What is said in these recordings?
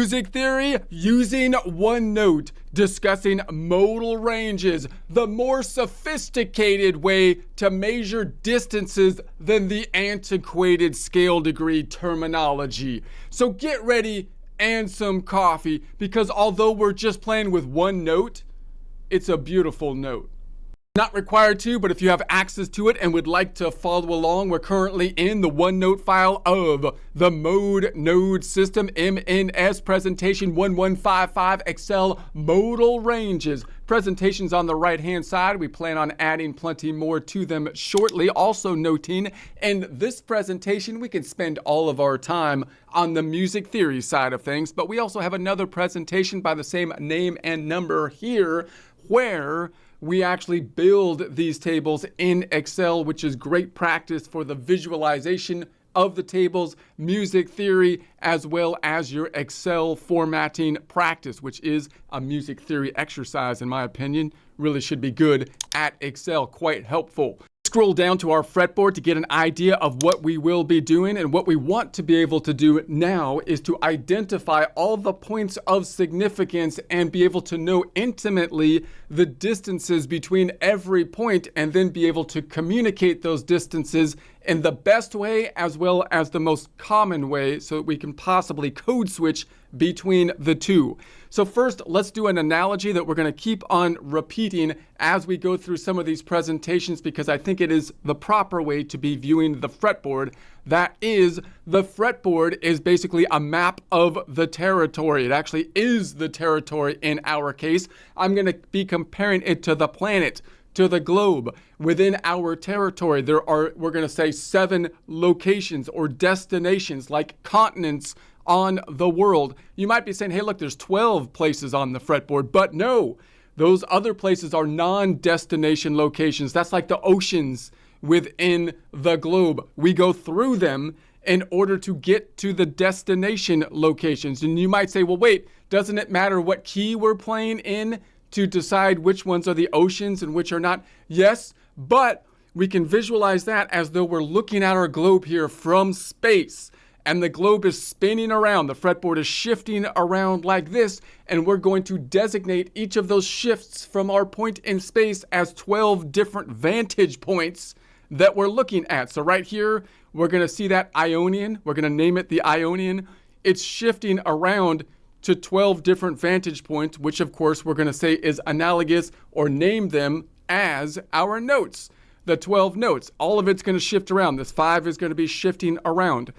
Music theory using OneNote, discussing modal ranges, the more sophisticated way to measure distances than the antiquated scale degree terminology. So get ready and some coffee, because although we're just playing with one note, it's a beautiful note. Not required to, but if you have access to it and would like to follow along, we're currently in the OneNote file of the Mode Node System MNS presentation 1155 Excel modal ranges. Presentations on the right hand side. We plan on adding plenty more to them shortly. Also noting, in this presentation, we can spend all of our time on the music theory side of things, but we also have another presentation by the same name and number here where we actually build these tables in Excel, which is great practice for the visualization of the tables, music theory, as well as your Excel formatting practice, which is a music theory exercise, in my opinion. Really should be good at Excel, quite helpful. Scroll down to our fretboard to get an idea of what we will be doing, and what we want to be able to do now is to identify all the points of significance and be able to know intimately the distances between every point, and then be able to communicate those distances in the best way as well as the most common way, so that we can possibly code switch between the two. So first, let's do an analogy that we're going to keep on repeating as we go through some of these presentations, because I think it is the proper way to be viewing the fretboard. That is, the fretboard is basically a map of the territory. It actually is the territory in our case. I'm going to be comparing it to the planet, to the globe. Within our territory, we're going to say 7 locations or destinations, like continents on the world. You might be saying, hey, look, there's 12 places on the fretboard, but no, those other places are non-destination locations. That's like the oceans within the globe. We go through them in order to get to the destination locations. And you might say, well, wait, doesn't it matter what key we're playing in to decide which ones are the oceans and which are not? Yes, but we can visualize that as though we're looking at our globe here from space, and the globe is spinning around. The fretboard is shifting around like this, and we're going to designate each of those shifts from our point in space as 12 different vantage points that we're looking at. So right here, we're going to see that Ionian. We're going to name it the Ionian. It's shifting around to 12 different vantage points, which of course we're going to say is analogous, or name them as our notes. The 12 notes, all of it's going to shift around. This 5 is going to be shifting around.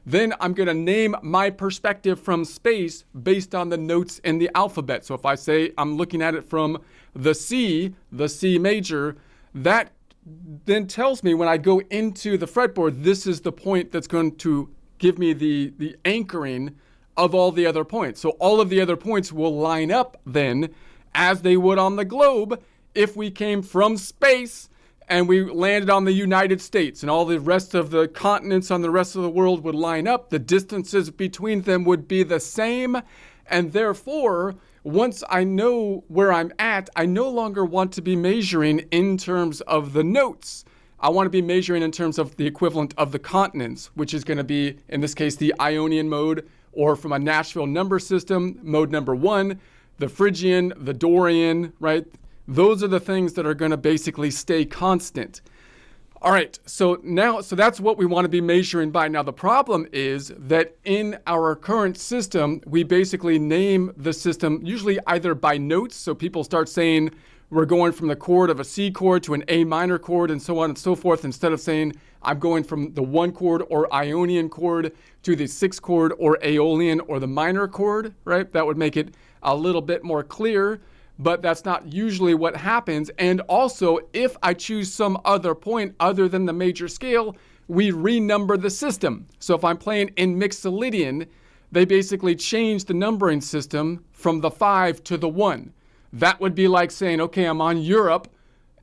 Then I'm going to name my perspective from space based on the notes in the alphabet. So if I say I'm looking at it from the C major, that then tells me when I go into the fretboard, this is the point that's going to give me the anchoring of all the other points. So all of the other points will line up then as they would on the globe if we came from space and we landed on the United States, and all the rest of the continents on the rest of the world would line up. The distances between them would be the same, and therefore, once I know where I'm at, I no longer want to be measuring in terms of the notes. I want to be measuring in terms of the equivalent of the continents, which is going to be, in this case, the Ionian mode, or from a Nashville number system, mode number 1, the Phrygian, the Dorian, right? Those are the things that are going to basically stay constant. All right, so that's what we want to be measuring by. Now, the problem is that in our current system, we basically name the system usually either by notes. So people start saying we're going from the chord of a C chord to an A minor chord and so on and so forth, instead of saying I'm going from the 1 chord or Ionian chord to the 6 chord or Aeolian or the minor chord, right? That would make it a little bit more clear. But that's not usually what happens. And also, if I choose some other point other than the major scale, we renumber the system. So if I'm playing in Mixolydian, they basically change the numbering system from the 5 to the 1. That would be like saying, okay, I'm on Europe,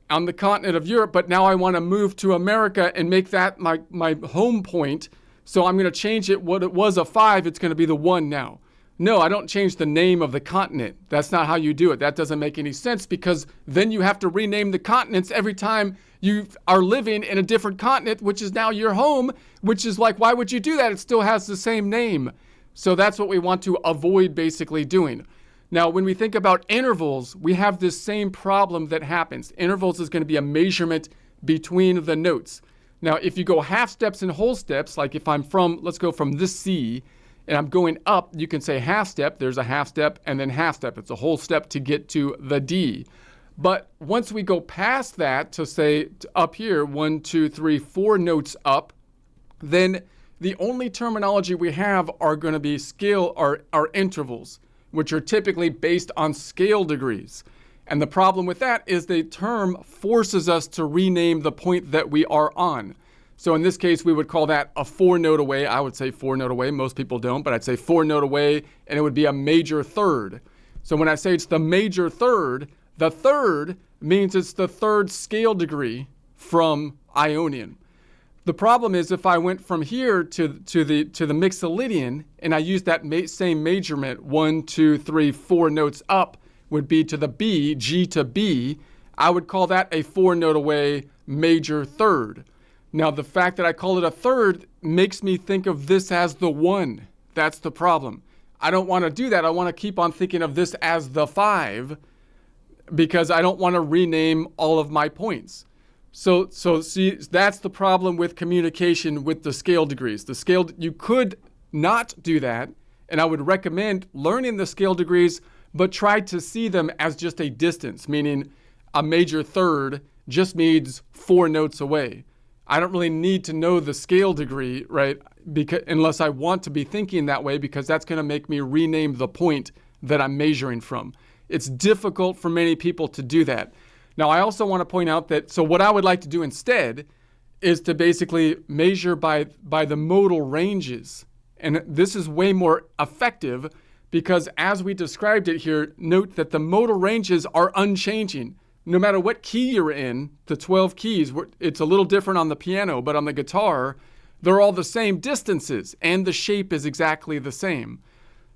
on the continent of Europe, but now I want to move to America and make that my home point. So I'm going to change it. What it was a 5, it's going to be the 1 now. No, I don't change the name of the continent. That's not how you do it. That doesn't make any sense, because then you have to rename the continents every time you are living in a different continent, which is now your home, which is like, why would you do that? It still has the same name. So that's what we want to avoid basically doing. Now, when we think about intervals, we have this same problem that happens. Intervals is going to be a measurement between the notes. Now, if you go half steps and whole steps, like if I'm from, let's go from this C, and I'm going up, you can say half step, there's a half step, and then half step. It's a whole step to get to the D. But once we go past that to say up here, 1, 2, 3, 4 notes up, then the only terminology we have are going to be scale, are intervals, which are typically based on scale degrees. And the problem with that is the term forces us to rename the point that we are on. So in this case, we would call that a 4-note away. I would say 4-note away. Most people don't, but I'd say 4-note away, and it would be a major third. So when I say it's the major third, the third means it's the third scale degree from Ionian. The problem is if I went from here to the Mixolydian and I used that same measurement, 1, 2, 3, 4 notes up would be to the B, G to B, I would call that a 4-note away major third. Now, the fact that I call it a third makes me think of this as the 1. That's the problem. I don't want to do that. I want to keep on thinking of this as the 5 because I don't want to rename all of my points. So see, that's the problem with communication with the scale degrees. You could not do that, and I would recommend learning the scale degrees, but try to see them as just a distance, meaning a major third just means 4 notes away. I don't really need to know the scale degree, right? Unless I want to be thinking that way, because that's going to make me rename the point that I'm measuring from. It's difficult for many people to do that. Now, I also want to point out that, so what I would like to do instead is to basically measure by the modal ranges. And this is way more effective because as we described it here, note that the modal ranges are unchanging. No matter what key you're in, the 12 keys, it's a little different on the piano, but on the guitar, they're all the same distances and the shape is exactly the same.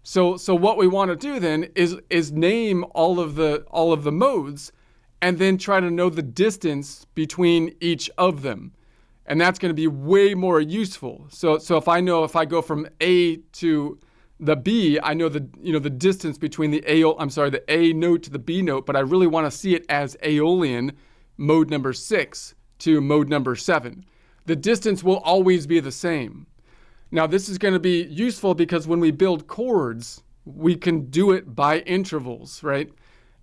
So what we want to do then is name all of the modes and then try to know the distance between each of them. And that's going to be way more useful. So if I go from A to the B, I know the distance between the A note to the B note, but I really want to see it as Aeolian mode number 6 to mode number 7. The distance will always be the same. Now this is going to be useful because when we build chords, we can do it by intervals, right?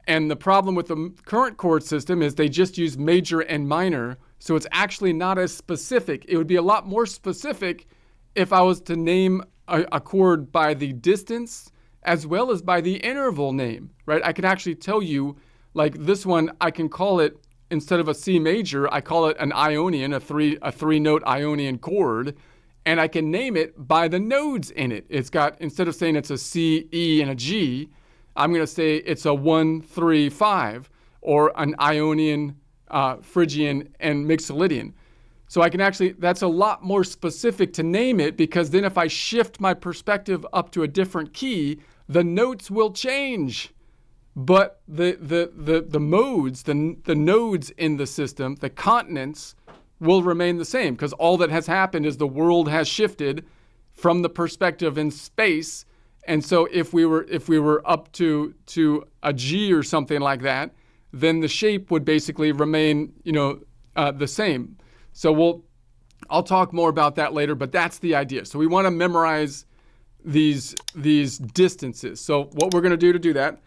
And the problem with the current chord system is they just use major and minor, so it's actually not as specific. It would be a lot more specific if I was to name a chord by the distance as well as by the interval name, right? I can actually tell you, like this one, I can call it, instead of a C major, I call it an Ionian, a three-note Ionian chord, and I can name it by the nodes in it. It's got, instead of saying it's a C, E, and a G, I'm going to say it's a 1, 3, 5, or an Ionian, Phrygian, and Mixolydian. So I can actually, that's a lot more specific to name it, because then if I shift my perspective up to a different key, the notes will change. But the modes, the nodes in the system, the continents, will remain the same, because all that has happened is the world has shifted from the perspective in space. And so if we were up to a G or something like that, then the shape would basically remain, the same. So I'll talk more about that later, but that's the idea. So we want to memorize these distances. So what we're going to do that,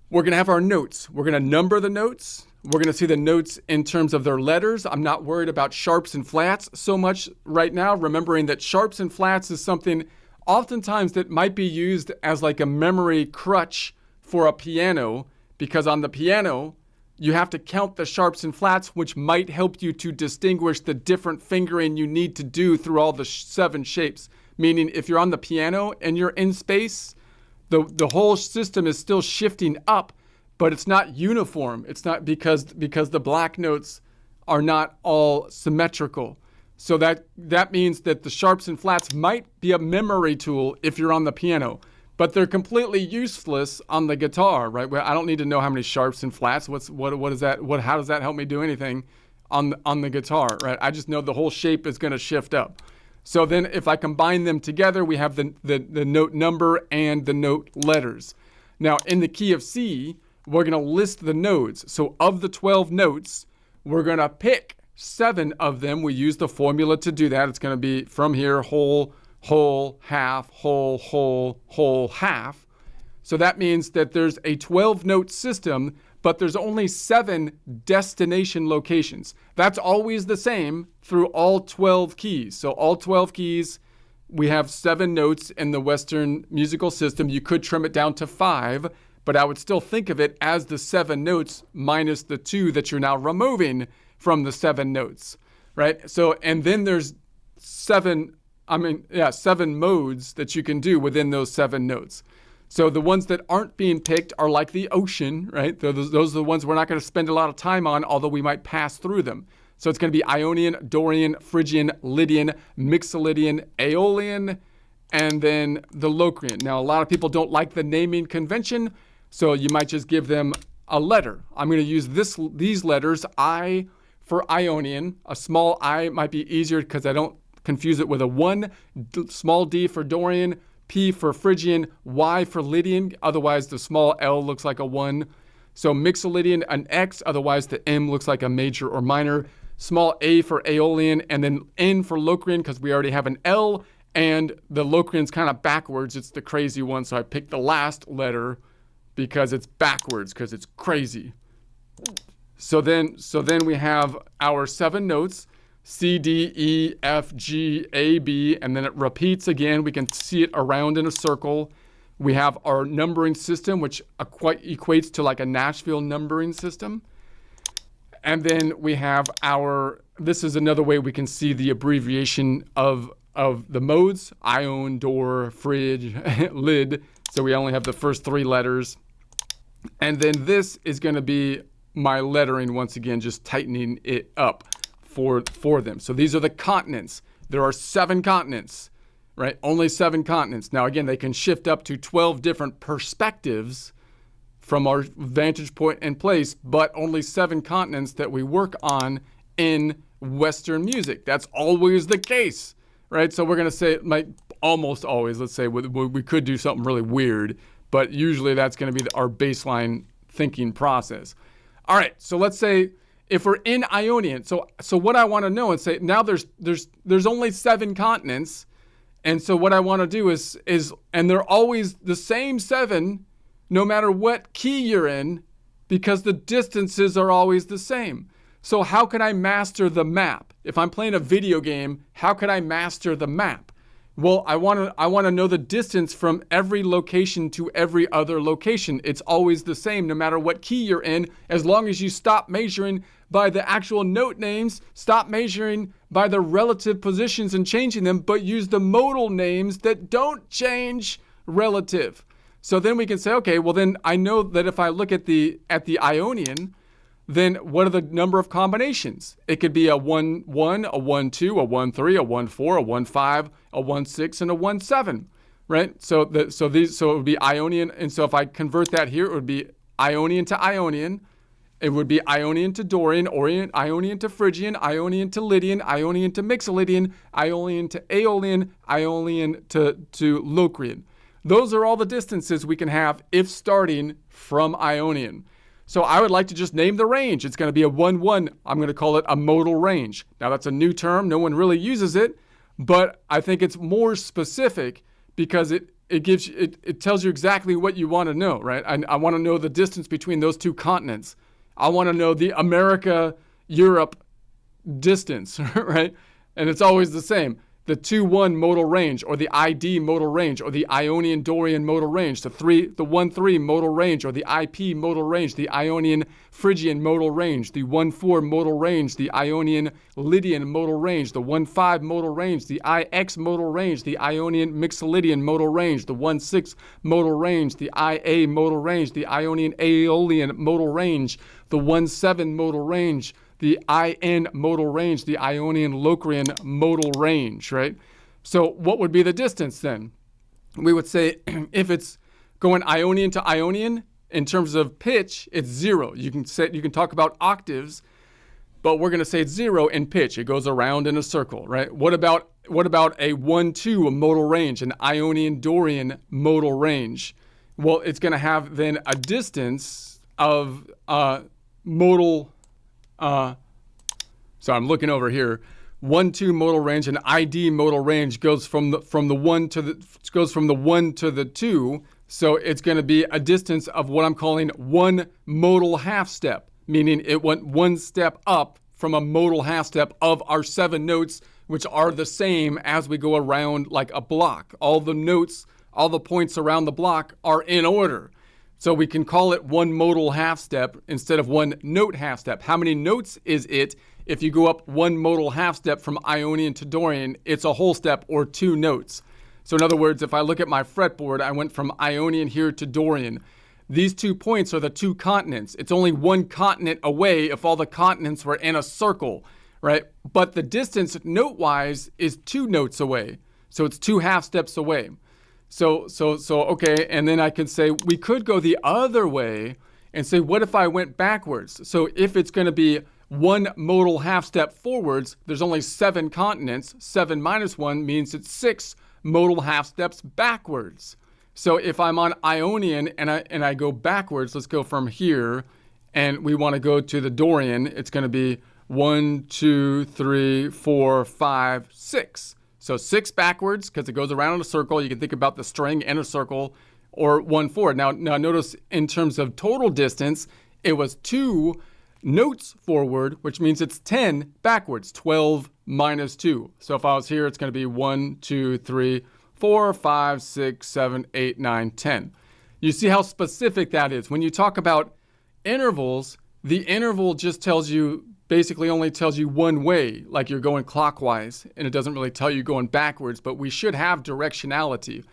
we're going to have our notes. We're going to number the notes. We're going to see the notes in terms of their letters. I'm not worried about sharps and flats so much right now, remembering that sharps and flats is something oftentimes that might be used as like a memory crutch for a piano, because on the piano, you have to count the sharps and flats, which might help you to distinguish the different fingering you need to do through all the 7 shapes. Meaning if you're on the piano and you're in space, the whole system is still shifting up, but it's not uniform. It's not because the black notes are not all symmetrical. So that means that the sharps and flats might be a memory tool if you're on the piano, but they're completely useless on the guitar, right? Where I don't need to know how many sharps and flats. What is that? How does that help me do anything on the guitar, right? I just know the whole shape is going to shift up. So then if I combine them together, we have the note number and the note letters. Now in the key of C, we're going to list the nodes. So of the 12 notes, we're going to pick 7 of them. We use the formula to do that. It's going to be from here, whole, whole, half, whole, whole, whole, half. So that means that there's a 12-note system, but there's only 7 destination locations. That's always the same through all 12 keys. So all 12 keys, we have 7 notes in the Western musical system. You could trim it down to 5, but I would still think of it as the 7 notes minus the 2 that you're now removing from the 7 notes, right? So, and then there's 7 modes that you can do within those 7 notes. So the ones that aren't being picked are like the ocean, right? Those are the ones we're not going to spend a lot of time on, although we might pass through them. So it's going to be Ionian, Dorian, Phrygian, Lydian, Mixolydian, Aeolian, and then the Locrian. Now, a lot of people don't like the naming convention, so you might just give them a letter. I'm going to use these letters, I for Ionian. A small I might be easier because I don't confuse it with a 1, small d for Dorian, P for Phrygian, Y for Lydian, otherwise the small L looks like a 1. So Mixolydian, an X, otherwise the M looks like a major or minor. Small a for Aeolian, and then N for Locrian because we already have an L, and the Locrian's kind of backwards. It's the crazy one, so I picked the last letter because it's backwards, because it's crazy. So then we have our 7 notes. C, D, E, F, G, A, B, and then it repeats again. We can see it around in a circle. We have our numbering system, which equates to like a Nashville numbering system. And then we have this is another way we can see the abbreviation of the modes, Ion, Door, Fridge, Lid. So we only have the first 3 letters. And then this is going to be my lettering once again, just tightening it up for them. So these are the continents. There are 7 continents, right? Only 7 continents. Now, again, they can shift up to 12 different perspectives from our vantage point and place, but only 7 continents that we work on in Western music. That's always the case, right? So we're going to say, like almost always, let's say we could do something really weird, but usually that's going to be our baseline thinking process. All right, so let's say if we're in Ionian, so what I want to know and say, now there's only 7 continents, and so what I want to do is and they're always the same 7, no matter what key you're in, because the distances are always the same. So how can I master the map? If I'm playing a video game, how can I master the map? Well, I want to know the distance from every location to every other location. It's always the same, no matter what key you're in, as long as you stop measuring by the actual note names, stop measuring by the relative positions and changing them, but use the modal names that don't change relative. So then we can say, okay, well then I know that if I look at the Ionian, then what are the number of combinations? It could be a 1-1, a 1-2, a 1-3, a 1-4, a 1-5, a 1-6, and a 1-7, right? So it would be Ionian, and so if I convert that here, it would be Ionian to Ionian. It would be Ionian to Dorian, Ionian to Phrygian, Ionian to Lydian, Ionian to Mixolydian, Ionian to Aeolian, Ionian to Locrian. Those are all the distances we can have if starting from Ionian. So I would like to just name the range. It's going to be a 1-1. I'm going to call it a modal range. Now that's a new term. No one really uses it, but I think it's more specific because it tells you exactly what you want to know, right? I want to know the distance between those 2 continents. I want to know the America-Europe distance, right? And it's always the same. The 2-1 modal range, or the ID modal range, or the Ionian Dorian modal range, the 1-3 modal range, or the IP modal range, the Ionian Phrygian modal range, the 1-4 modal range, the Ionian Lydian modal range, the 1-5 modal range, the IX modal range, the Ionian Mixolydian modal range, the 1-6 modal range, the IA modal range, the Ionian Aeolian modal range, the 1-7 modal range, the IN modal range, the Ionian Locrian modal range, right? So what would be the distance then? We would say if it's going Ionian to Ionian, in terms of pitch, it's 0. You can talk about octaves. but we're going to say it's 0 in pitch. It goes around in a circle, right? What about a 1-2 modal range, an Ionian-Dorian modal range? Well, it's going to have then a distance of modal. So I'm looking over here. 1-2 modal range, an ID modal range goes from the 1 to the 2. So it's going to be a distance of what I'm calling 1 modal half step, meaning it went 1 step up from a modal half step of our 7 notes, which are the same as we go around like a block. All the notes, all the points around the block are in order. So we can call it 1 modal half step instead of 1 note half step. How many notes is it? If you go up 1 modal half step from Ionian to Dorian, it's a whole step or 2 notes. So in other words, if I look at my fretboard, I went from Ionian here to Dorian. These 2 points are the 2 continents. It's only 1 continent away if all the continents were in a circle, right? But the distance note-wise is 2 notes away. So it's 2 half steps away. So okay, and then I can say we could go the other way and say, what if I went backwards? So if it's going to be 1 modal half step forwards, there's only 7 continents. 7 minus 1 means it's 6 modal half steps backwards. So if I'm on Ionian and I go backwards, let's go from here, and we want to go to the Dorian, it's going to be 1, 2, 3, 4, 5, 6. So 6 backwards, because it goes around in a circle. You can think about the string in a circle, or 1 forward. Now notice in terms of total distance, it was 2 notes forward, which means it's 10 backwards, 12 minus 2. So if I was here, it's going to be 1, 2, 3, 4, 5, 6, 7, 8, 9, 10. You see how specific that is. When you talk about intervals, the interval just basically only tells you one way, like you're going clockwise, and it doesn't really tell you going backwards, but we should have directionality.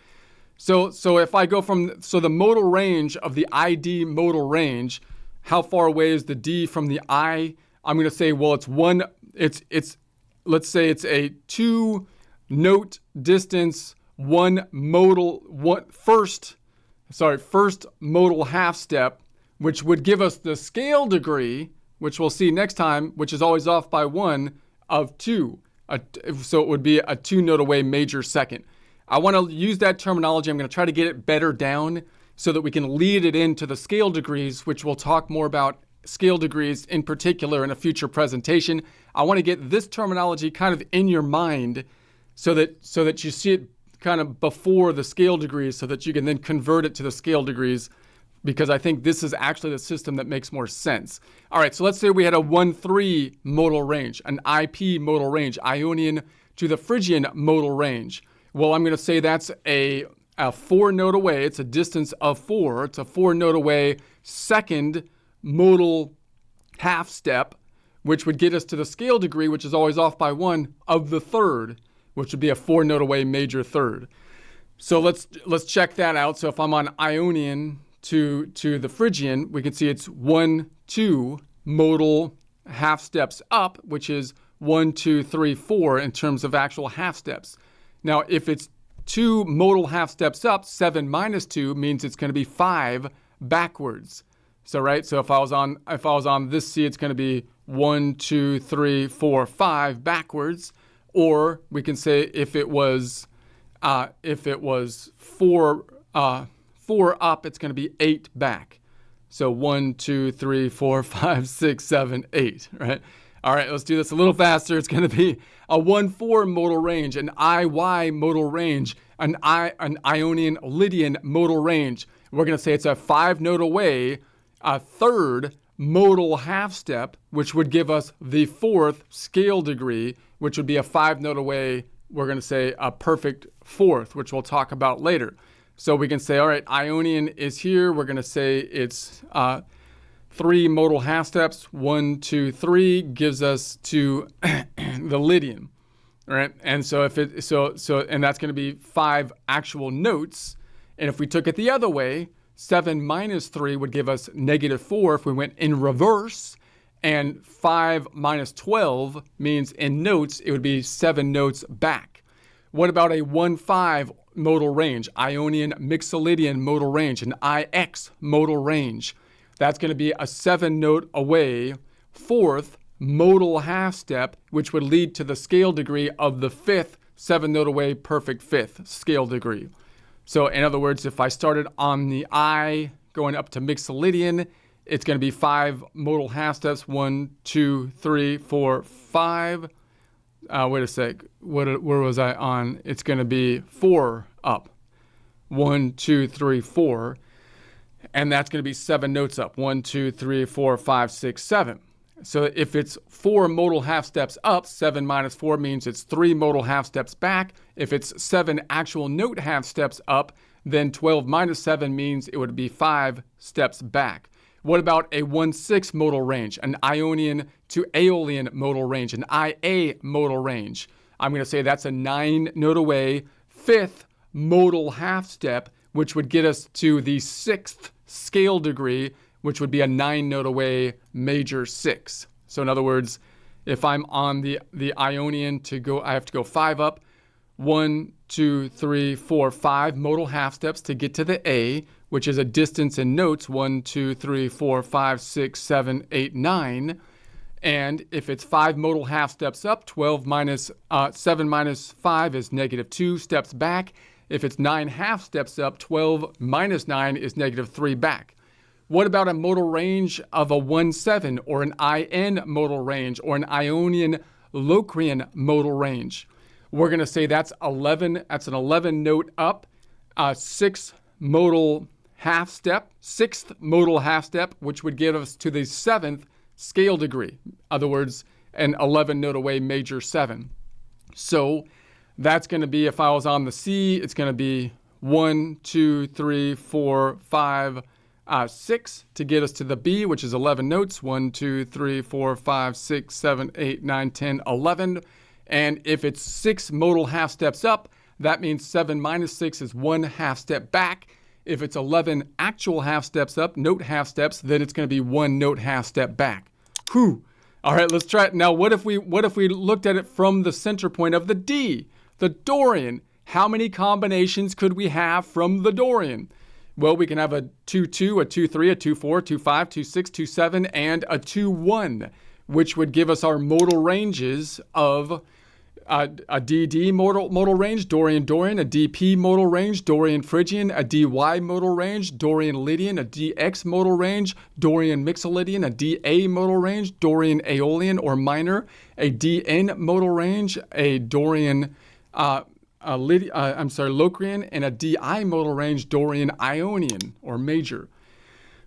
So if I go the modal range of the ID modal range, how far away is the D from the I? I'm going to say, well, let's say it's a 2 note distance, first modal half step, which would give us the scale degree, which we'll see next time, which is always off by 1, of 2. So it would be a 2 note away major second. I want to use that terminology. I'm going to try to get it better down so that we can lead it into the scale degrees, which we'll talk more about scale degrees in particular in a future presentation. I want to get this terminology kind of in your mind so that you see it kind of before the scale degrees, so that you can then convert it to the scale degrees, because I think this is actually the system that makes more sense. All right, so let's say we had a 1-3 modal range, an IP modal range, Ionian to the Phrygian modal range. Well, I'm going to say that's a 4 note away. It's a distance of 4. It's a 4 note away second modal half step, which would get us to the scale degree, which is always off by 1, of the third, which would be a 4 note away major third. So let's check that out. So if I'm on Ionian to the Phrygian, we can see it's 1, 2 modal half steps up, which is 1, 2, 3, 4 in terms of actual half steps. Now, if it's 2 modal half steps up, 7 minus 2 means it's going to be 5 backwards. So if I was on this C, it's going to be 1, 2, 3, 4, 5 backwards. Or we can say if it was 4 up, it's going to be 8 back. So 1, 2, 3, 4, 5, 6, 7, 8, right? All right, let's do this a little faster. It's going to be a 1-4 modal range, an IY modal range, an Ionian Lydian modal range. We're going to say it's a 5 note away, a third modal half step, which would give us the 4th scale degree, which would be a 5 note away. We're going to say a perfect 4th, which we'll talk about later. So we can say, all right, Ionian is here. We're going to say it's 3 modal half steps. 1, 2, 3 gives us to the Lydian, right? And so and that's going to be 5 actual notes. And if we took it the other way, 7 minus 3 would give us -4 if we went in reverse. And 5 minus 12 means in notes, it would be 7 notes back. What about a 1-5 modal range, Ionian Mixolydian modal range, an IX modal range? That's going to be a 7 note away, 4th modal half step, which would lead to the scale degree of the fifth 7-note away perfect fifth scale degree. So in other words, if I started on the I going up to Mixolydian, it's going to be 5 modal half steps. 1, 2, 3, 4, 5. Wait a sec. Where was I on? It's going to be 4 up. 1, 2, 3, 4. And that's going to be 7 notes up. 1, 2, 3, 4, 5, 6, 7. So if it's 4 modal half steps up, 7 minus 4 means it's 3 modal half steps back. If it's 7 actual note half steps up, then 12 minus 7 means it would be 5 steps back. What about a 1/6 modal range, an Ionian to Aeolian modal range, an IA modal range? I'm going to say that's a 9 note away, 5th modal half step, which would get us to the 6th scale degree, which would be a 9 note away major 6. So in other words, if I'm on the Ionian to go, I have to go 5 up, 1, 2, 3, 4, 5 modal half steps to get to the A, which is a distance in notes, 1, 2, 3, 4, 5, 6, 7, 8, 9. And if it's 5 modal half steps up, 7 minus 5 is -2 steps back. If it's 9 half steps up, 12 minus 9 is -3 back. What about a modal range of a 1/7 or an IN modal range or an Ionian Locrian modal range? We're going to say that's 11. That's an 11 note up, 6 modal half step, 6th modal half step, which would get us to the 7th scale degree. In other words, an 11 note away major 7. So that's going to be, if I was on the C, it's going to be 1, 2, 3, 4, 5, 6 to get us to the B, which is 11 notes. 1, 2, 3, 4, 5, 6, 7, 8, 9, 10, 11. And if it's 6 modal half steps up, that means 7 minus 6 is 1 half step back. If it's 11 actual half steps up, note half steps, then it's going to be 1 note half step back. Whew. All right, let's try it. Now, what if we looked at it from the center point of the D, the Dorian? How many combinations could we have from the Dorian? Well, we can have a 2-2, a 2-3, a 2-4, 2-5, 2-6, 2-7, and a 2-1, which would give us our modal ranges of a DD modal range, Dorian, a DP modal range, Dorian Phrygian, a DY modal range, Dorian Lydian, a DX modal range, Dorian Mixolydian, a DA modal range, Dorian Aeolian or minor, a DN modal range, a Dorian Locrian, and a DI modal range, Dorian Ionian or major.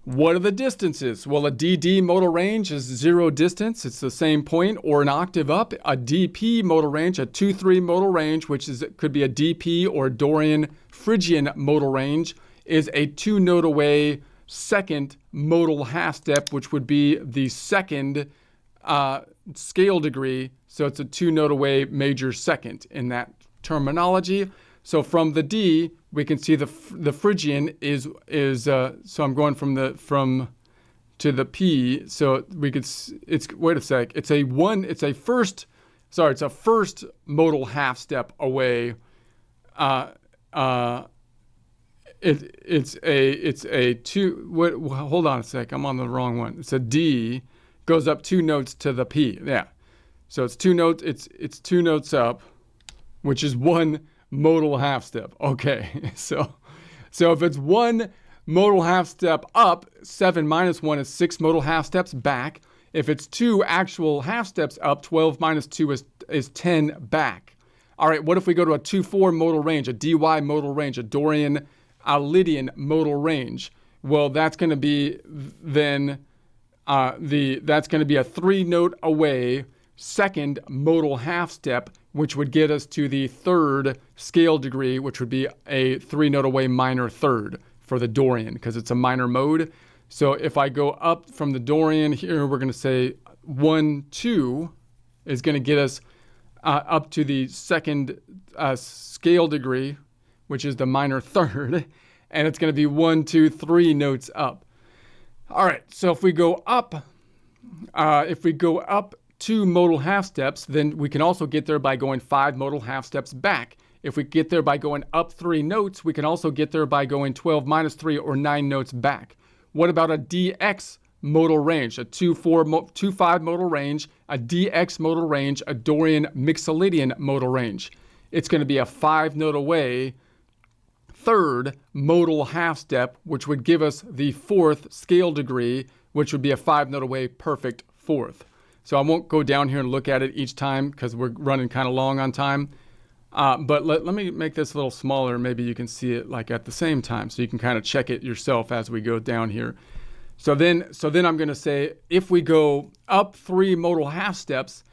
What are the distances? Well, a DD modal range is 0 distance. It's the same point or an octave up. A DP modal range, a 2-3 modal range, which could be a DP or Dorian Phrygian modal range, is a 2 note away second modal half step, which would be the second scale degree. So it's a 2 note away major second in that terminology. So from the D, we can see the Phrygian is so I'm going from to the P. So we could wait a sec. It's a first modal half step away. It's a 2. Hold on a sec. I'm on the wrong one. It's a D, goes up 2 notes to the P. Yeah. So it's 2 notes. It's 2 notes up, which is 1 modal half step. Okay, so if it's 1 modal half step up, 7 minus 1 is 6 modal half steps back. If it's 2 actual half steps up, 12 minus 2 is 10 back. All right, what if we go to a 2-4 modal range, a DY modal range, a Dorian Lydian modal range? Well, that's going to be then that's going to be a 3 note away second modal half step, which would get us to the 3rd scale degree, which would be a 3 note away minor 3rd for the Dorian, because it's a minor mode. So if I go up from the Dorian here, we're going to say 1-2 is going to get us up to the 2nd scale degree, which is the minor 3rd, and it's going to be 1, 2, 3 notes up. All right, so if we go up 2 modal half steps, then we can also get there by going 5 modal half steps back. If we get there by going up 3 notes, we can also get there by going 12 minus 3 or 9 notes back. What about a DX modal range, a 2-5 modal range, a DX modal range, a Dorian Mixolydian modal range. It's going to be a 5-note away third modal half step, which would give us the 4th scale degree, which would be a 5-note away perfect 4th. So I won't go down here and look at it each time because we're running kind of long on time. But let me make this a little smaller. Maybe you can see it like at the same time, so you can kind of check it yourself as we go down here. So then I'm going to say if we go up 3 modal half steps,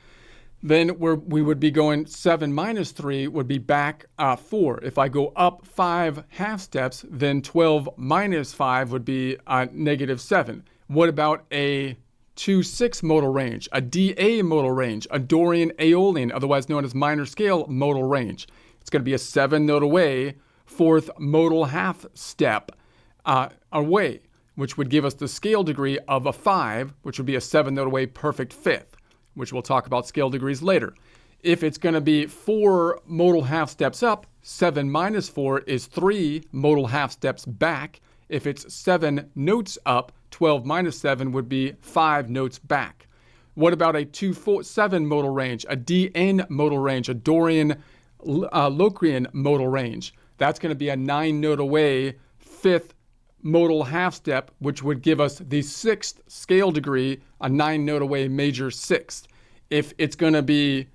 then we would be going 7 minus 3 would be back 4. If I go up 5 half steps, then 12 minus 5 would be negative 7. What about a 2-6 modal range, a DA modal range, a Dorian Aeolian, otherwise known as minor scale modal range? It's going to be a 7-note away 4th modal half step away, which would give us the scale degree of a 5, which would be a 7-note away perfect 5th, which we'll talk about scale degrees later. If it's going to be 4 modal half steps up, 7 minus 4 is 3 modal half steps back. If it's 7 notes up, 12 minus 7 would be 5 notes back. What about a 2-7 modal range, a DN modal range, a Dorian Locrian modal range? That's going to be a 9-note away 5th modal half step, which would give us the 6th scale degree, a 9-note away major 6th. If it's going to be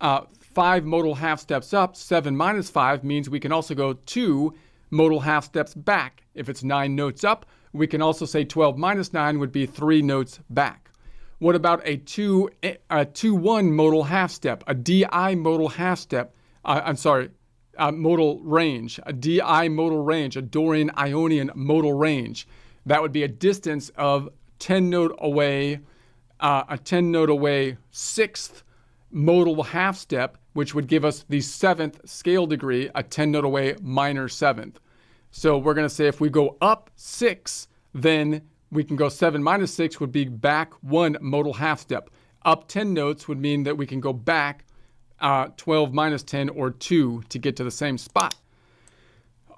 5 modal half steps up, 7 minus 5 means we can also go 2 modal half steps back. If it's 9 notes up, we can also say 12 minus 9 would be 3 notes back. What about a 2-1 modal half step, a DI modal half step, modal range, a DI modal range, a Dorian Ionian modal range? That would be a distance of 10-note away, a 10-note away 6th modal half step, which would give us the 7th scale degree, a 10-note away minor 7th. So we're going to say if we go up 6, then we can go 7 minus 6 would be back 1 modal half step. Up 10 notes would mean that we can go back 12 minus 10 or 2 to get to the same spot.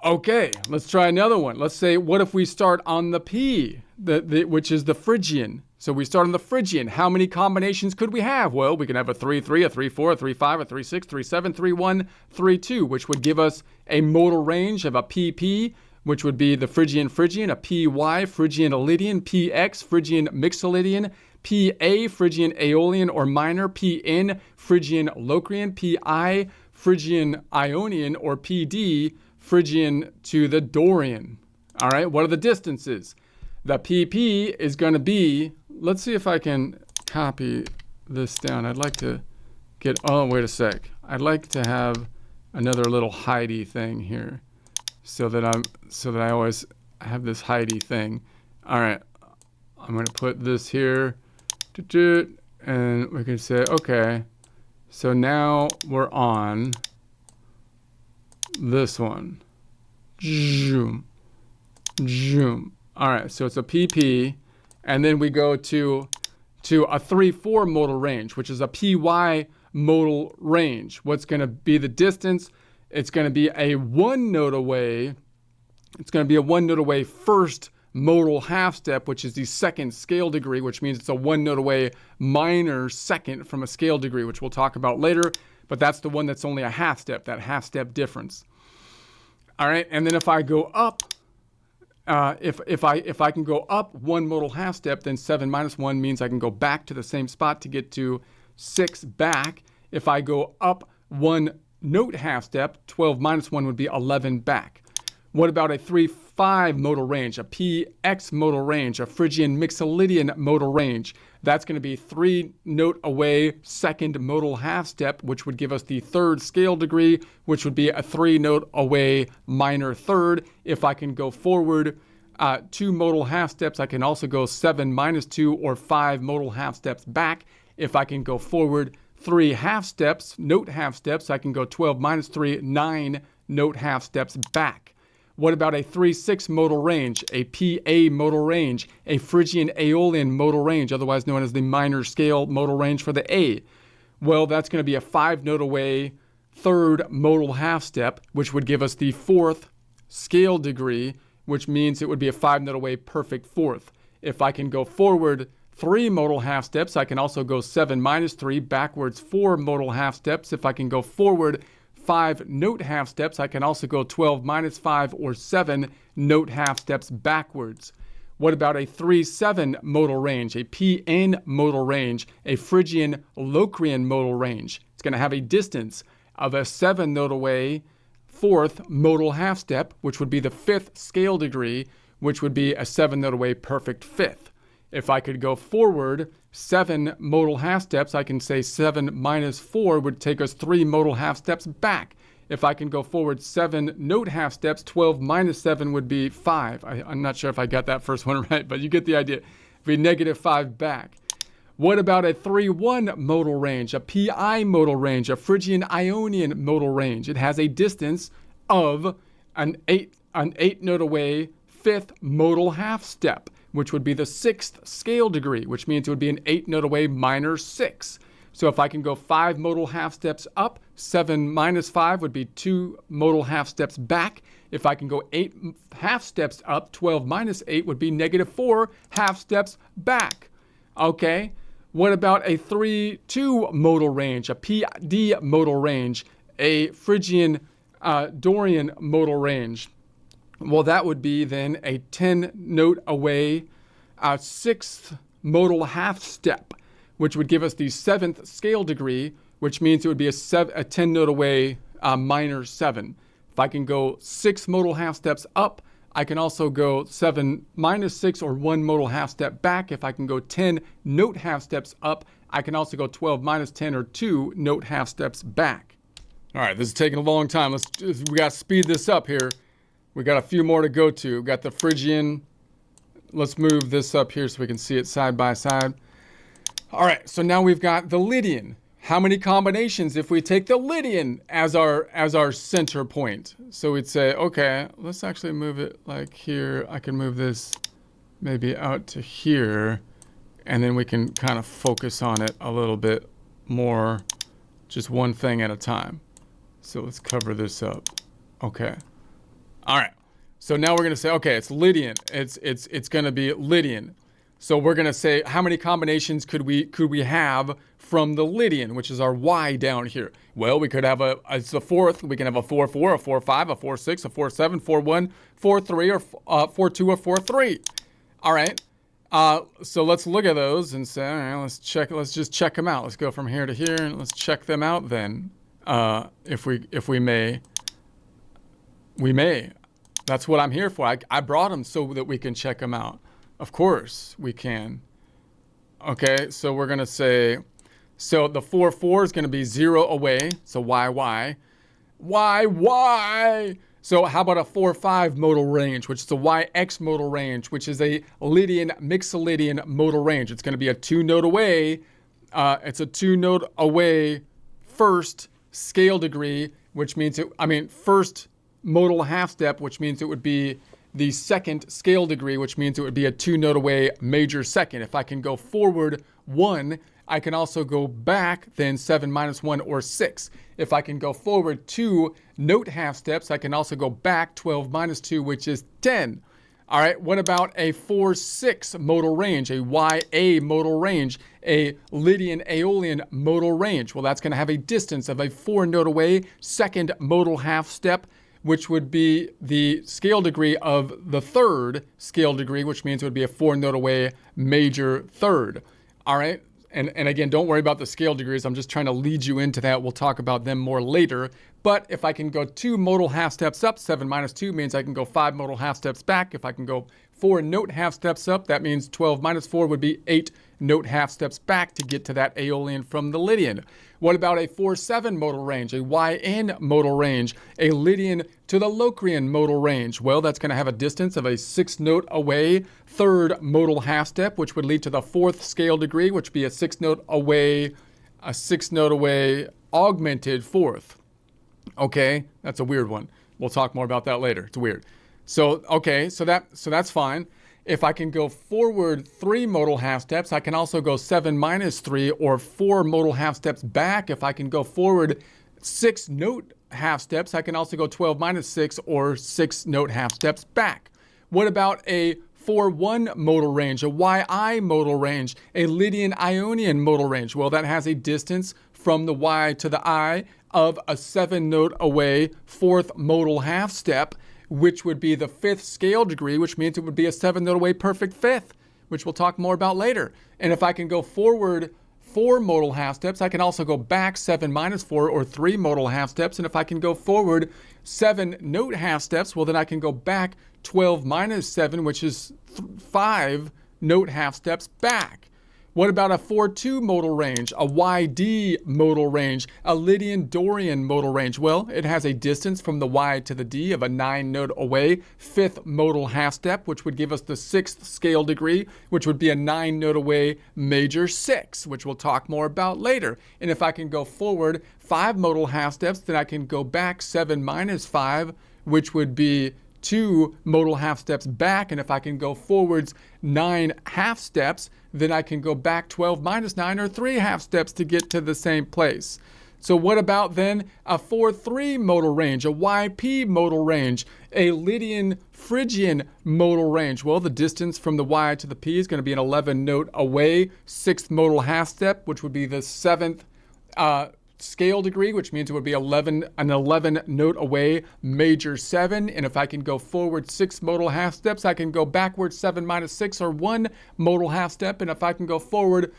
Okay, let's try another one. Let's say, what if we start on the P, which is the Phrygian? So we start on the Phrygian. How many combinations could we have? Well, we can have a 3-3, a 3-4, a 3-5, a 3-6, 3-7, 3-1, 3-2, which would give us a modal range of a PP, which would be the Phrygian, a PY, Phrygian Lydian, PX, Phrygian Mixolydian, PA, Phrygian Aeolian or minor, PN, Phrygian Locrian, PI, Phrygian Ionian, or PD, Phrygian to the Dorian. All right, what are the distances? The PP is going to be, let's see if I can copy this down. I'd like to get, oh, wait a sec. I'd like to have another little hidey thing here so that I always have this hidey thing. All right, I'm going to put this here, and we can say, okay, so now we're on this one. Zoom. Zoom. All right, so it's a PP, and then we go to a 3-4 modal range, which is a PY modal range. What's going to be the distance? It's going to be a 1-note away. It's going to be a 1-note away first modal half step, which is the 2nd scale degree, which means it's a 1-note away minor 2nd from a scale degree, which we'll talk about later. But that's the one that's only a half step, that half step difference. All right, and then if I go up, if I can go up 1 modal half step, then 7 minus 1 means I can go back to the same spot to get to 6 back. If I go up 1 note half step, 12 minus 1 would be 11 back. What about a 3-5 modal range, a PX modal range, a Phrygian Mixolydian modal range? That's going to be 3-note away 2nd modal half step, which would give us the 3rd scale degree, which would be a 3-note away minor 3rd. If I can go forward 2 modal half steps, I can also go 7 minus 2 or 5 modal half steps back. If I can go forward 3 half steps, note half steps, I can go 12 minus 3, 9 note half steps back. What about a 3-6 modal range, a PA modal range, a Phrygian Aeolian modal range, otherwise known as the minor scale modal range for the A? Well, that's going to be a 5-note away 3rd modal half step, which would give us the 4th scale degree, which means it would be a 5-note away perfect 4th. If I can go forward 3 modal half steps, I can also go 7 minus 3, backwards 4 modal half steps. If I can go forward 5 note half steps, I can also go 12 minus 5 or 7 note half steps backwards. What about a 3-7 modal range, a PN modal range, a Phrygian Locrian modal range? It's going to have a distance of a 7 note away 4th modal half step, which would be the 5th scale degree, which would be a 7 note away perfect 5th. If I could go forward 7 modal half steps, I can say 7 minus 4 would take us 3 modal half steps back. If I can go forward 7 note half steps, 12 minus 7 would be 5. I'm not sure if I got that first one right, but you get the idea. It'd be negative 5 back. What about a 3-1 modal range, a PI modal range, a Phrygian Ionian modal range? It has a distance of an 8 note away 5th modal half step, which would be the 6th scale degree, which means it would be an 8 note away minor 6. So if I can go 5 modal half steps up, 7 minus 5 would be 2 modal half steps back. If I can go 8 half steps up, 12 minus 8 would be negative 4 half steps back. Okay, what about a 3-2 modal range, a PD modal range, a Phrygian Dorian modal range? Well, that would be then a 10 note away 6th modal half step, which would give us the 7th scale degree, which means it would be a 10 note away minor 7. If I can go 6 modal half steps up, I can also go 7 minus 6 or 1 modal half step back. If I can go 10 note half steps up, I can also go 12 minus 10 or 2 note half steps back. All right, this is taking a long time. We got to speed this up here. We got a few more to go to. We've got the Phrygian. Let's move this up here so we can see it side by side. All right, so now we've got the Lydian. How many combinations if we take the Lydian as our center point? So we'd say, okay, let's actually move it like here. I can move this maybe out to here, and then we can kind of focus on it a little bit more, just one thing at a time. So let's cover this up. Okay. All right. So now we're going to say, okay, it's Lydian. It's going to be Lydian. So we're going to say, how many combinations could we have from the Lydian, which is our Y down here? Well, we could have it's the 4th. We can have a 4-4, a 4-5, a 4-6, a 4-7, 4-1, 4-3, or 4-2, or 4-3. All right. So let's look at those and say, all right, let's just check them out. Let's go from here to here and let's check them out then. If we may. We may. That's what I'm here for. I brought them so that we can check them out. Of course we can. Okay, so we're going to say, so the 4-4 is going to be 0 away. So Y. So how about a 4-5 modal range, which is a YX modal range, which is a Lydian, Mixolydian modal range. It's going to be a 2 note away. It's a 2 note away first scale degree, which means first modal half step, which means it would be the 2nd scale degree, which means it would be a 2 note away major 2nd. If I can go forward 1, I can also go back then 7 minus 1 or 6. If I can go forward 2 note half steps, I can also go back 12 minus 2, which is 10. All right, what about a 4-6 modal range, a YA modal range, a Lydian Aeolian modal range? Well, that's going to have a distance of a 4 note away 2nd modal half step, which would be the scale degree of the 3rd scale degree, which means it would be a 4 note away major 3rd. All right. And again, don't worry about the scale degrees. I'm just trying to lead you into that. We'll talk about them more later. But if I can go 2 modal half steps up, 7 minus 2 means I can go 5 modal half steps back. If I can go 4 note half steps up, that means 12 minus 4 would be 8 note half steps back to get to that Aeolian from the Lydian. What about a 4-7 modal range, a YN modal range, a Lydian to the Locrian modal range? Well, that's going to have a distance of a 6 note away 3rd modal half step, which would lead to the 4th scale degree, which would be a 6 note away augmented 4th. Okay, that's a weird one. We'll talk more about that later. It's weird. So, okay, so that's fine. If I can go forward 3 modal half steps, I can also go 7 minus 3 or 4 modal half steps back. If I can go forward 6 note half steps, I can also go 12 minus 6 or 6 note half steps back. What about a 4-1 modal range, a Yi modal range, a Lydian-Ionian modal range? Well, that has a distance from the Y to the I of a 7-note away fourth modal half step, which would be the 5th scale degree, which means it would be a 7-note away perfect fifth, which we'll talk more about later. And if I can go forward 4 modal half steps, I can also go back 7 minus 4 or 3 modal half steps. And if I can go forward 7 note half steps, well, then I can go back 12 minus 7, which is 5 note half steps back. What about a 4-2 modal range, a YD modal range, a Lydian-Dorian modal range? Well, it has a distance from the Y to the D of a 9-note away 5th modal half step, which would give us the 6th scale degree, which would be a 9-note away major 6, which we'll talk more about later. And if I can go forward 5 modal half steps, then I can go back 7 minus 5, which would be 2 modal half steps back. And if I can go forwards 9 half steps, then I can go back 12 minus 9 or 3 half steps to get to the same place. So what about then a 4-3 modal range, a YP modal range, a Lydian-Phrygian modal range? Well, the distance from the Y to the P is going to be an 11-note away 6th modal half step, which would be the 7th scale degree, which means it would be an 11-note away major 7. And if I can go forward 6 modal half steps, I can go backwards 7 minus 6 or 1 modal half step. And if I can go forward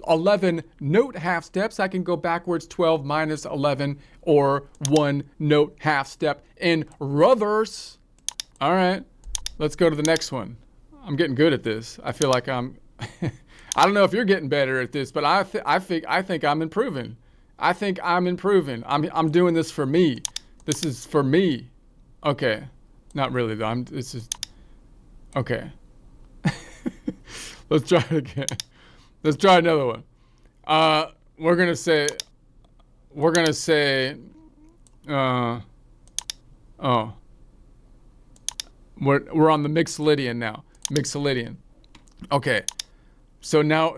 11 note half steps, I can go backwards 12 minus 11 or 1 note half step in reverse. All right, let's go to the next one. I'm getting good at this. I feel like I'm I don't know if you're getting better at this, but I think I'm improving. I think I'm improving. I'm doing this for me. This is for me. Okay. Not really though. This is okay. Let's try it again. Let's try another one. We're gonna say we're on the Mixolydian now. Mixolydian. Okay. So now,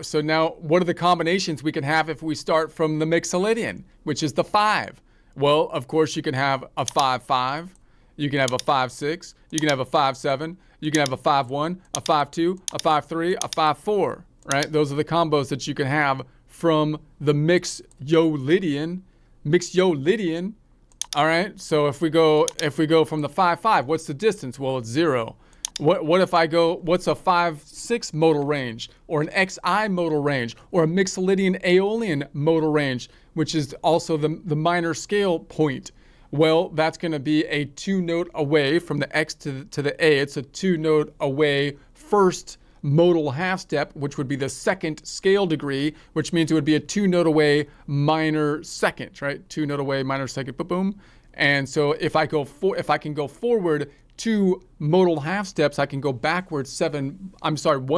what are the combinations we can have if we start from the Mixolydian, which is the 5? Well, of course, you can have a 5-5, you can have a 5-6, you can have a 5-7, you can have a 5-1, a 5-2, a 5-3, a 5-4, right? Those are the combos that you can have from the Mixolydian. All right. So if we go from the 5-5, what's the distance? Well, it's 0. What if I go, what's a 5-6 modal range, or an XI modal range, or a Mixolydian Aeolian modal range, which is also the minor scale point? Well, that's going to be a 2-note away from the X to the A. It's a 2-note away first modal half step, which would be the 2nd scale degree, which means it would be a 2-note away minor second, right? 2-note away minor second, boom. And so if I can go forward 2 modal half steps, I can go backwards 1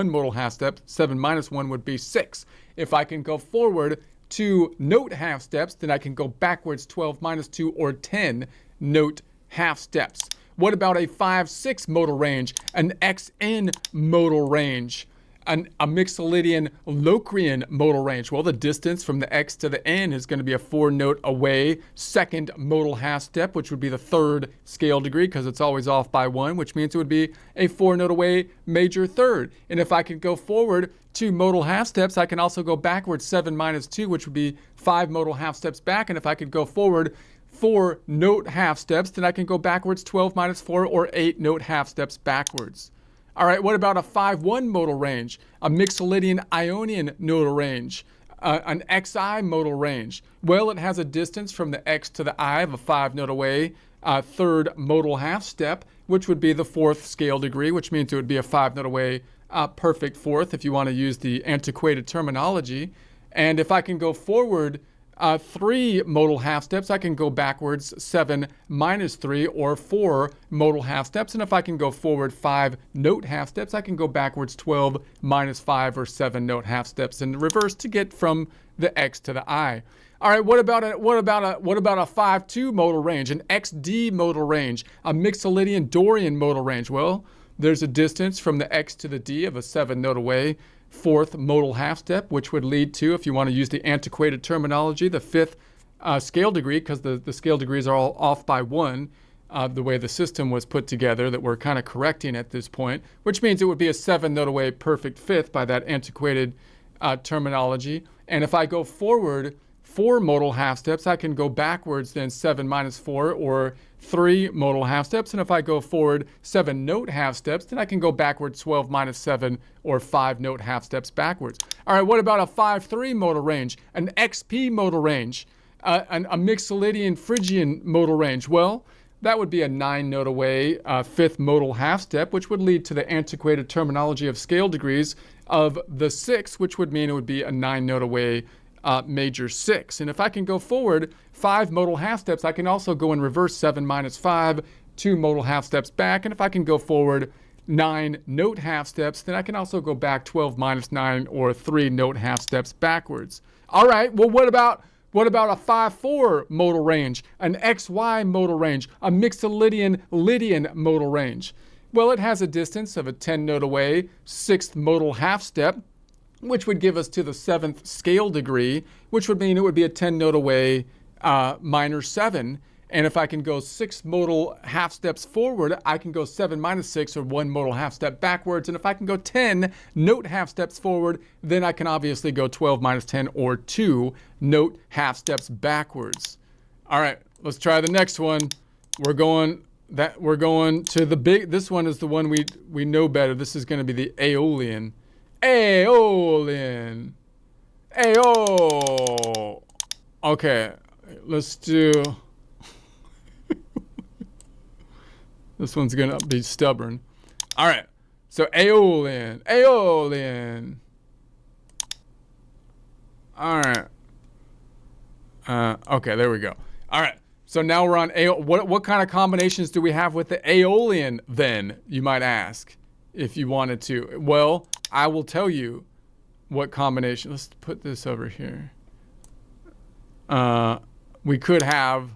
modal half step. 7 minus 1 would be 6. If I can go forward 2 note half steps, then I can go backwards 12 minus 2 or 10 note half steps. What about a 5-6 modal range, an XN modal range, a Mixolydian Locrian modal range? Well, the distance from the X to the N is going to be a 4-note away 2nd modal half step, which would be the 3rd scale degree because it's always off by 1, which means it would be a 4-note away major 3rd. And if I could go forward 2 modal half steps, I can also go backwards 7 minus 2, which would be 5 modal half steps back. And if I could go forward 4 note half steps, then I can go backwards 12 minus 4 or 8 note half steps backwards. All right, what about a 5-1 modal range, a Mixolydian Ionian nodal range, an XI modal range? Well, it has a distance from the X to the I of a 5-note away 3rd modal half step, which would be the 4th scale degree, which means it would be a 5-note away perfect 4th if you want to use the antiquated terminology. And if I can go forward 3 modal half steps, I can go backwards 7 minus 3 or 4 modal half steps. And if I can go forward 5 note half steps, I can go backwards 12 minus 5 or 7 note half steps in reverse to get from the X to the I. All right, what about a 5-2 modal range, an XD modal range, a Mixolydian Dorian modal range? Well, there's a distance from the X to the D of a 7-note away 4th modal half step, which would lead to, if you want to use the antiquated terminology, the 5th scale degree, because the scale degrees are all off by 1. the way the system was put together that we're kind of correcting at this point, which means it would be a 7 note away perfect fifth by that antiquated terminology. And if I go forward 4 modal half steps, I can go backwards then 7 minus 4, or 3 modal half steps. And if I go forward 7 note half steps, then I can go backwards 12 minus 7, or 5 note half steps backwards. All right, what about a 5-3 modal range, an XP modal range, a Mixolydian Phrygian modal range? Well, that would be a 9 note away fifth modal half step, which would lead to the antiquated terminology of scale degrees of the 6, which would mean it would be a 9 note away major 6. And if I can go forward 5 modal half steps, I can also go in reverse 7 minus 5, 2 modal half steps back. And if I can go forward 9 note half steps, then I can also go back 12 minus 9, or 3 note half steps backwards. All right, well, what about a 5-4 modal range, an XY modal range, a Mixolydian Lydian modal range? Well, it has a distance of a 10 note away 6th modal half step, which would give us to the 7th scale degree, which would mean it would be a 10 note away minor 7. And if I can go 6 modal half steps forward, I can go 7 minus 6, or 1 modal half step backwards. And if I can go 10 note half steps forward, then I can obviously go 12 minus 10, or 2 note half steps backwards. All right, let's try the next one. We're going to the big, this one is the one we know better. This is going to be the Aeolian. Aeolian. Aeol. Okay, let's do... This one's going to be stubborn. All right, so Aeolian. Aeolian. All right. Okay, there we go. All right, so now we're on what kind of combinations do we have with the Aeolian then, you might ask, if you wanted to. Well, I will tell you what combination. Let's put this over here. We could have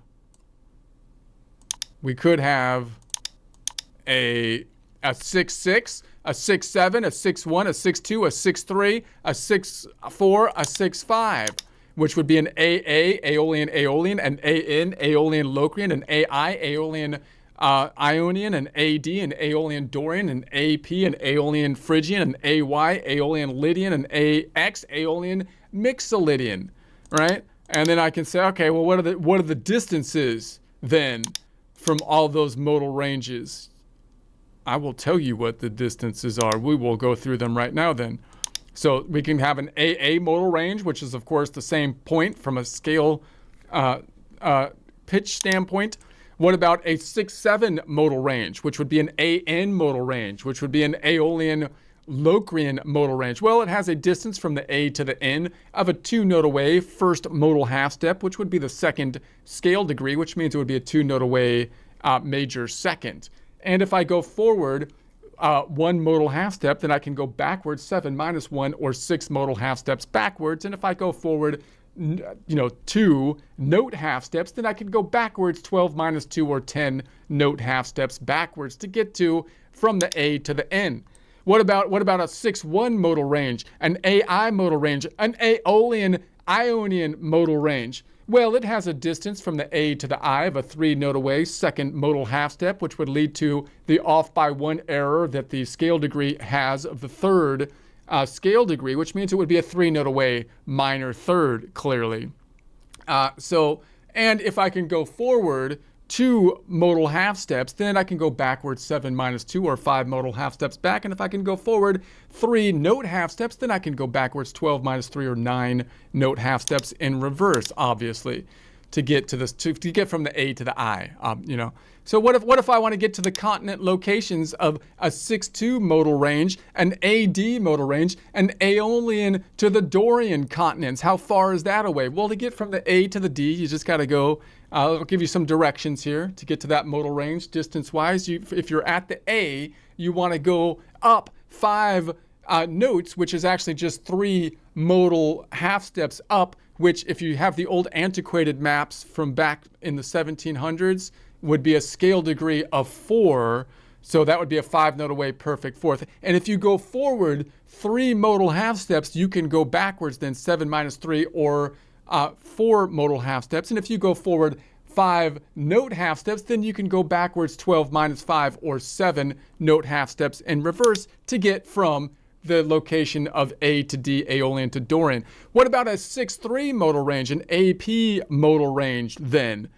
a 6-6, a 6-7, a 6-1, a 6-2, a 6-3, a 6-4, a 6-5, which would be an AA, Aeolian, Aeolian, an AN, Aeolian, Locrian, an AI, Aeolian, Ionian, an AD, an Aeolian, Dorian, an AP, an Aeolian, Phrygian, an AY, Aeolian, Lydian, an AX, Aeolian, Mixolydian, right? And then I can say, okay, well, what are the distances then from all those modal ranges? I will tell you what the distances are. We will go through them right now then. So we can have an AA modal range, which is, of course, the same point from a scale pitch standpoint. What about a 6-7 modal range, which would be an AN modal range, which would be an Aeolian Locrian modal range? Well, it has a distance from the A to the N of a 2 note away first modal half step, which would be the 2nd scale degree, which means it would be a 2 note away major 2nd. And if I go forward 1 modal half step, then I can go backwards 7 minus 1, or 6 modal half steps backwards. And if I go forward 2 note half steps, then I can go backwards 12 minus 2, or 10 note half steps backwards to get to from the A to the N. What about a 6-1 modal range, an AI modal range, an Aeolian Ionian modal range? Well, it has a distance from the A to the I of a 3 note away 2nd modal half step, which would lead to the off by 1 error that the scale degree has of the 3rd scale degree, which means it would be a 3 note away minor 3rd, clearly. And if I can go forward 2 modal half steps, then I can go backwards 7 minus 2, or 5 modal half steps back. And if I can go forward 3 note half steps, then I can go backwards 12 minus 3, or 9 note half steps in reverse, obviously, to get to this, to get from the A to the I, So what if I want to get to the continent locations of a 6-2 modal range, an AD modal range, an Aeolian to the Dorian continents? How far is that away? Well, to get from the A to the D, you just got to go. I'll give you some directions here to get to that modal range distance-wise. If you're at the A, you want to go up 5 notes, which is actually just 3 modal half steps up, which, if you have the old antiquated maps from back in the 1700s, would be a scale degree of 4. So that would be a 5 note away perfect fourth. And if you go forward 3 modal half steps, you can go backwards then 7 minus 3, or 4 modal half steps. And if you go forward 5 note half steps, then you can go backwards 12 minus 5 or 7 note half steps in reverse to get from the location of A to D, Aeolian to Dorian. What about a 6-3 modal range, an AP modal range then?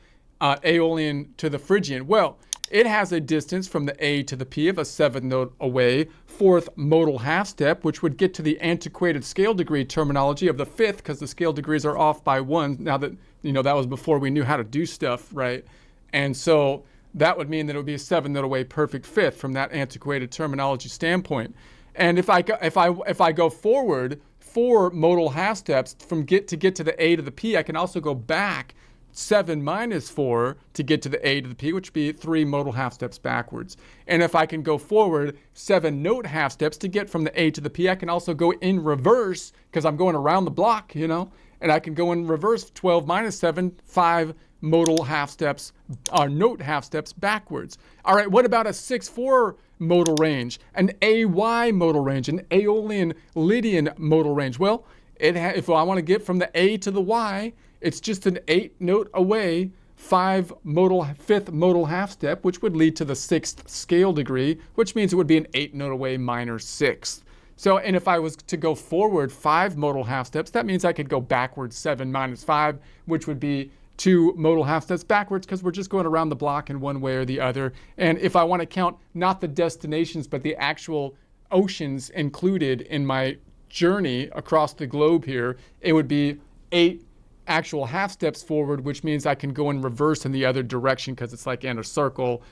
Aeolian to the Phrygian. Well, it has a distance from the A to the P of a 7 note away, 4th modal half step, which would get to the antiquated scale degree terminology of the 5th, because the scale degrees are off by 1. Now that, that was before we knew how to do stuff, right? And so that would mean that it would be a 7 note away perfect 5th from that antiquated terminology standpoint. And if I go forward 4 modal half steps from get to the A to the P, I can also go back 7 minus 4 to get to the A to the P, which would be 3 modal half steps backwards. And if I can go forward 7 note half steps to get from the A to the P, I can also go in reverse because I'm going around the block, and I can go in reverse 12 minus 7, 5 modal half steps, note half steps backwards. All right, what about a 6-4 modal range, an AY modal range, an Aeolian Lydian modal range? Well, if I want to get from the A to the Y, it's just an 8 note away, 5th modal half step, which would lead to the 6th scale degree, which means it would be an 8 note away minor 6th. So, and if I was to go forward 5 modal half steps, that means I could go backwards 7 minus 5, which would be 2 modal half steps backwards, because we're just going around the block in one way or the other. And if I want to count not the destinations, but the actual oceans included in my journey across the globe here, it would be 8 actual half steps forward, which means I can go in reverse in the other direction because it's like in a circle,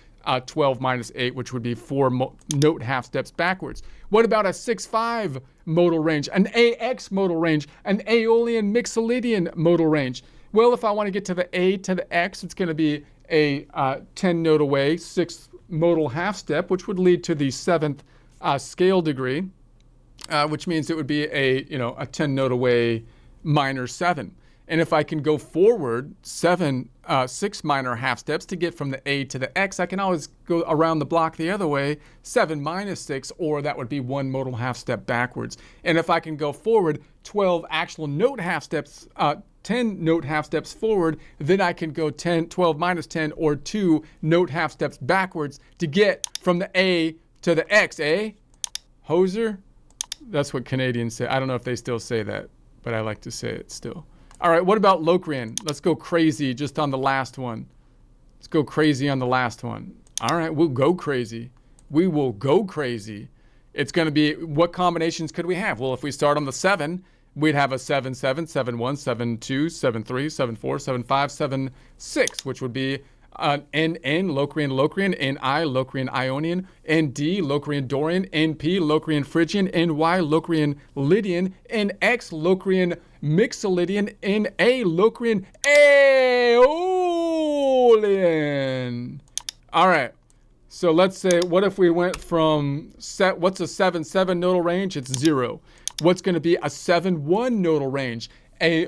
12 minus 8, which would be 4 note half steps backwards. What about a 6-5 modal range, an AX modal range, an Aeolian Mixolydian modal range? Well, if I want to get to the A to the X, it's going to be a 10 note away, 6th modal half step, which would lead to the 7th scale degree, which means it would be a 10 note away minor 7. And if I can go forward 6 minor half steps to get from the A to the X, I can always go around the block the other way, 7 minus 6, or that would be 1 modal half step backwards. And if I can go forward 12 actual note half steps, 10 note half steps forward, then I can go 12 minus 10, or 2 note half steps backwards to get from the A to the X, eh? Hoser? That's what Canadians say. I don't know if they still say that, but I like to say it still. All right, what about Locrian? Let's go crazy just on the last one. Let's go crazy on the last one. All right, we'll go crazy. We will go crazy. It's going to be, what combinations could we have? Well, if we start on the 7, we'd have a 7-7, 7-1, 7-2, 7-3, 7-4, 7-5, 7-6, which would be NN, Locrian, Locrian, NI, Locrian, Ionian, ND, Locrian, Dorian, NP, Locrian, Phrygian, NY, Locrian, Lydian, NX, Locrian, Mixolydian, NA, Locrian, Aeolian. All right. So let's say, what if we went from, what's a 7-7 nodal range? It's 0. What's going to be a 7-1 nodal range? A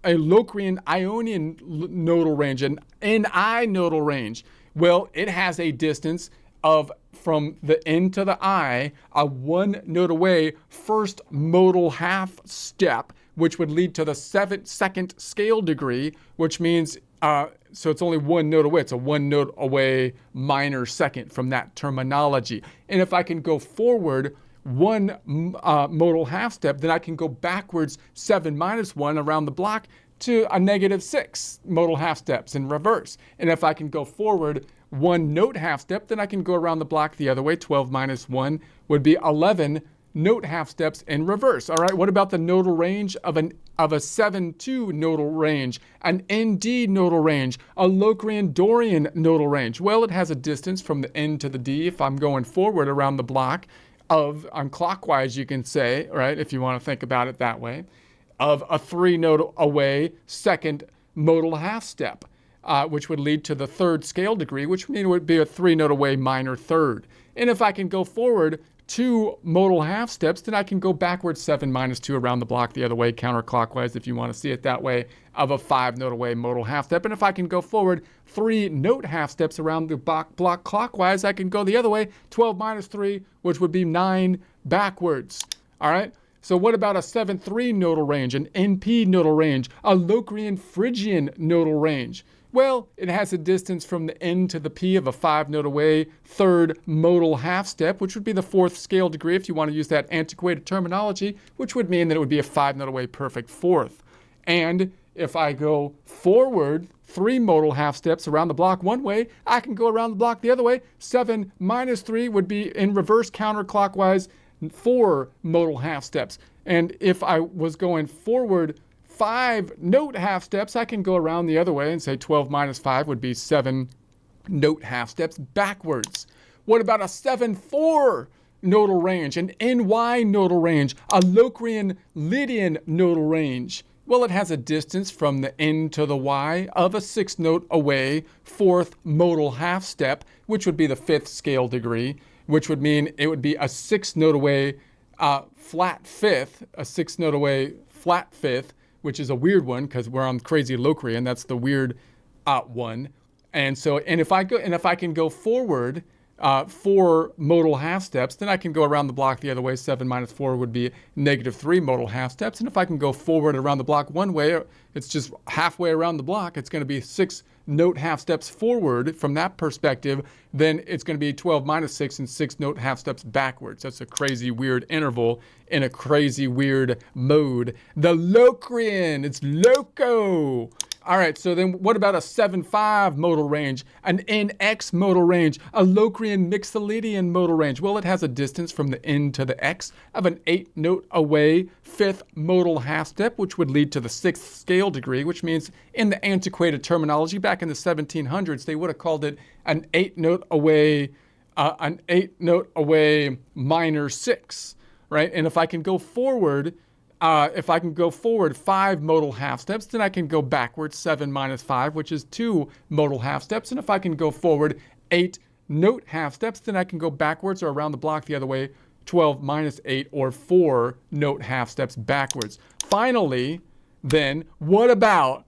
Locrian Ionian nodal range, an NI nodal range. Well, it has a distance of from the N to the I, a 1 note away, 1st modal half step, which would lead to the 2nd scale degree, which means, so it's only 1 note away. It's a 1 note away minor 2nd from that terminology. And if I can go forward 1 modal half step, then I can go backwards 7 minus 1 around the block to a -6 modal half steps in reverse. And if I can go forward 1 note half step, then I can go around the block the other way. 12 minus 1 would be 11 note half steps in reverse. All right, what about the nodal range of a 7-2 nodal range, an ND nodal range, a Locrian Dorian nodal range? Well, it has a distance from the N to the D if I'm going forward around the block on clockwise, you can say, right, if you want to think about it that way, of a 3 note away 2nd modal half step, which would lead to the 3rd scale degree, which means it would be a 3 note away minor 3rd. And if I can go forward 2 modal half steps, then I can go backwards 7 minus 2 around the block the other way, counterclockwise if you want to see it that way, of a 5 note away modal half step. And if I can go forward 3 note half steps around the block clockwise, I can go the other way, 12 minus 3, which would be 9 backwards. All right? So what about a 7-3 nodal range, an NP nodal range, a Locrian Phrygian nodal range? Well, it has a distance from the N to the P of a 5-note away third modal half step, which would be the 4th scale degree if you want to use that antiquated terminology, which would mean that it would be a 5-note away perfect 4th. And if I go forward 3 modal half steps around the block one way, I can go around the block the other way. 7 minus 3 would be in reverse counterclockwise 4 modal half steps. And if I was going forward 5 note half steps, I can go around the other way and say 12 minus 5 would be 7 note half steps backwards. What about a 7-4 nodal range, an NY nodal range, a Locrian Lydian nodal range? Well, it has a distance from the N to the Y of a 6-note away 4th modal half step, which would be the 5th scale degree, which would mean it would be a 6-note away flat 5th, a 6-note away flat 5th, which is a weird one because we're on crazy Locrian. That's the weird one. And if I can go forward 4 modal half steps, then I can go around the block the other way. 7 minus 4 would be -3 modal half steps. And if I can go forward around the block one way, it's just halfway around the block. It's going to be 6 note half steps forward from that perspective. Then it's going to be 12 minus 6 and 6 note half steps backwards. That's a crazy weird interval in a crazy weird mode. The Locrian, it's loco. All right, so then what about a 7-5 modal range, an NX modal range, a Locrian Mixolydian modal range? Well, it has a distance from the N to the X of an 8-note away 5th modal half step, which would lead to the 6th scale degree, which means in the antiquated terminology back in the 1700s, they would have called it an 8-note away, minor 6, right? And if I can go forward, 5 modal half steps, then I can go backwards 7 minus 5, which is 2 modal half steps. And if I can go forward 8 note half steps, then I can go backwards or around the block the other way, 12 minus 8 or 4 note half steps backwards. Finally, then, what about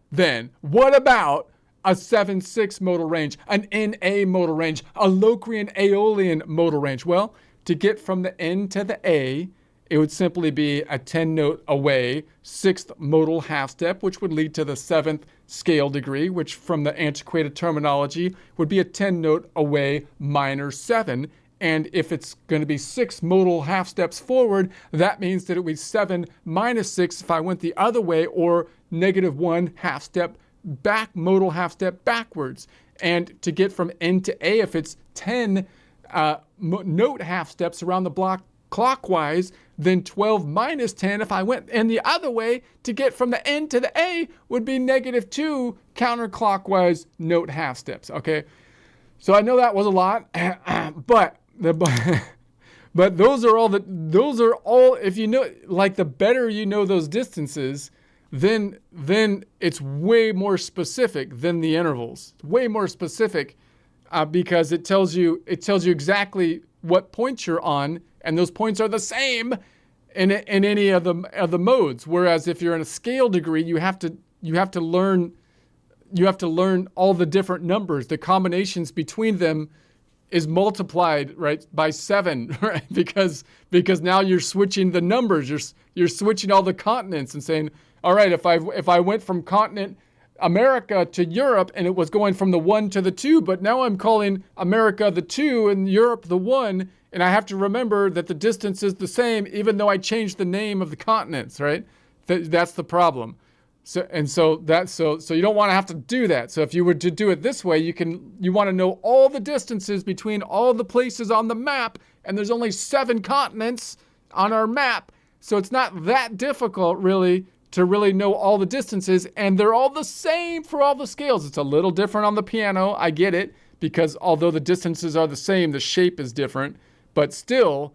a 7-6 modal range, an NA modal range, a Locrian Aeolian modal range? Well, to get from the N to the A, it would simply be a 10-note away 6th modal half step, which would lead to the 7th scale degree, which from the antiquated terminology would be a 10-note away minor 7. And if it's going to be 6 modal half steps forward, that means that it would be 7 minus 6 if I went the other way, or -1 half step back, modal half step backwards. And to get from N to A, if it's 10 note half steps around the block clockwise, then 12 minus 10 if I went in the other way to get from the N to the A would be -2 counterclockwise note half steps. Okay, so I know that was a lot, but those are all, if you know, like, the better you know those distances, then it's way more specific than the intervals. Way more specific because it tells you exactly what points you're on, and those points are the same in any of the modes. Whereas if you're in a scale degree, you have to learn all the different numbers. The combinations between them is multiplied, right, by 7, right? Because now you're switching the numbers. You're switching all the continents and saying, all right, if I went from continent America to Europe and it was going from the 1 to the 2, but now I'm calling America the 2 and Europe the 1, and I have to remember that the distance is the same even though I changed the name of the continents, right? That's the problem. So you don't want to have to do that. So if you were to do it this way, you want to know all the distances between all the places on the map, and there's only 7 continents on our map. So it's not that difficult really to really know all the distances, and they're all the same for all the scales. It's a little different on the piano, I get it, because although the distances are the same, the shape is different, but still,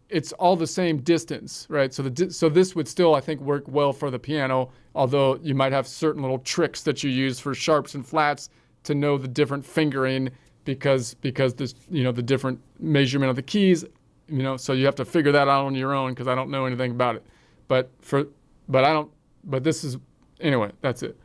it's all the same distance, right? So this would still, I think, work well for the piano, although you might have certain little tricks that you use for sharps and flats to know the different fingering because this, the different measurement of the keys, so you have to figure that out on your own because I don't know anything about it. But this is, anyway, that's it.